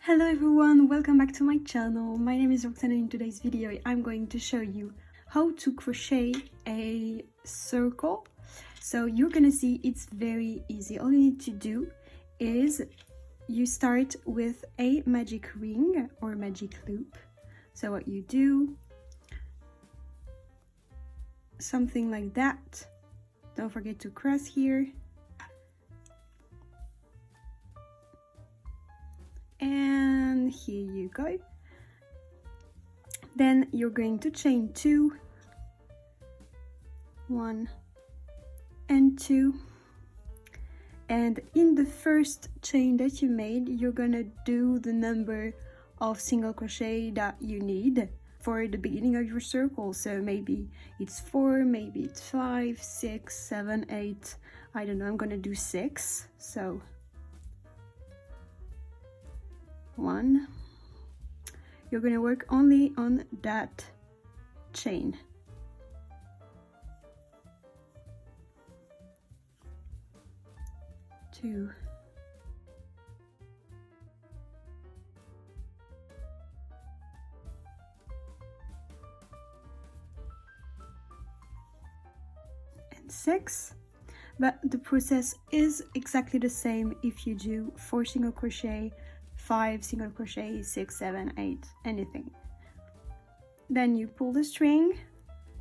Hello everyone, welcome back to my channel. My name is Roxanne and in today's video I'm going to show you how to crochet a circle. So you're gonna see it's very easy. All you need to do is you start with a magic ring or magic loop. So what you do, something like that. Don't forget to cross here. And here you go. Then you're going to chain 2, 1 and 2, and in the first chain that you made you're gonna do the number of single crochet that you need for the beginning of your circle. So maybe it's 4, maybe it's 5, 6, 7, 8, I don't know, I'm gonna do 6. So 1, you're going to work only on that chain. 2, 6. But the process is exactly the same if you do 4 single crochet, 5 single crochet, 6, 7, 8, anything. Then you pull the string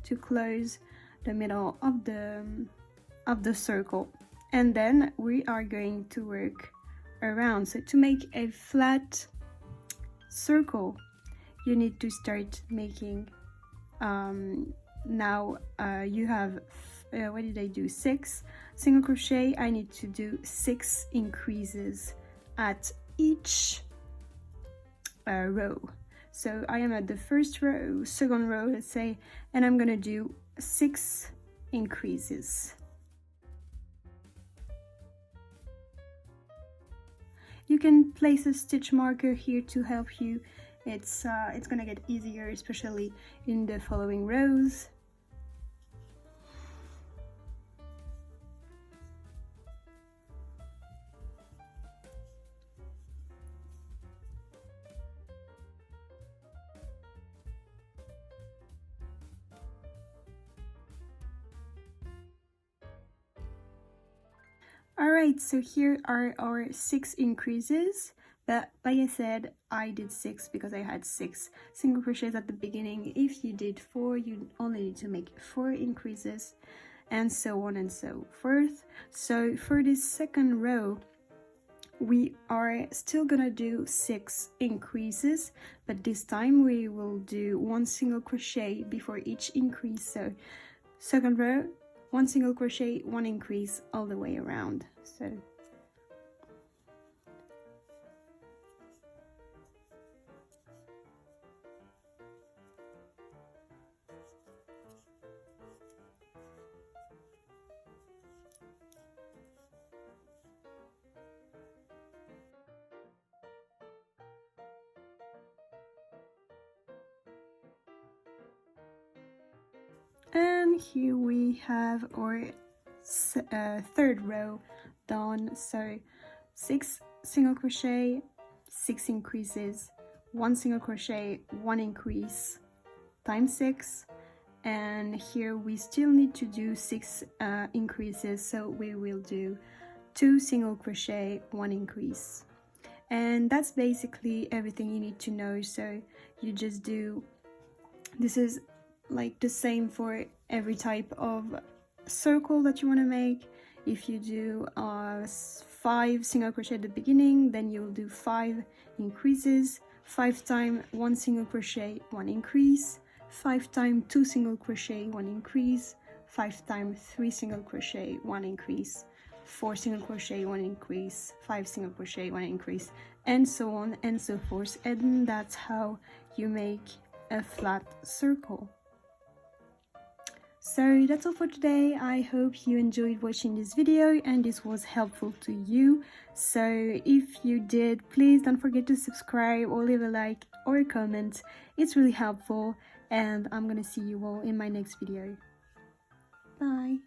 to close the middle of the circle, and then we are going to work around. So to make a flat circle you need to start making now you have what did I do, 6 single crochet. I need to do 6 increases at each row. So I am at the first row, second row, let's say, and I'm gonna do 6 increases. You can place a stitch marker here to help you. It's gonna get easier, especially in the following rows. Alright, so here are our 6 increases, but like I said, I did 6 because I had 6 single crochets at the beginning. If you did 4, you only need to make 4 increases, and so on and so forth. So for this second row, we are still gonna do 6 increases, but this time we will do 1 single crochet before each increase. So second row, 1 single crochet, 1 increase all the way around. So and here we have our third row done. So 6 single crochet, 6 increases, 1 single crochet, 1 increase times 6, and here we still need to do 6 increases, so we will do 2 single crochet, 1 increase, and that's basically everything you need to know. So you just do, this is like the same for every type of circle that you want to make. If you do 5 single crochet at the beginning, then you'll do 5 increases, 5 times 1 single crochet, 1 increase, 5 times 2 single crochet, 1 increase, 5 times 3 single crochet, 1 increase, 4 single crochet, 1 increase, 5 single crochet, 1 increase, and so on and so forth. And that's how you make a flat circle. So that's all for today. I hope you enjoyed watching this video and this was helpful to you. So if you did, please don't forget to subscribe or leave a like or a comment. It's really helpful, and I'm gonna see you all in my next video. Bye.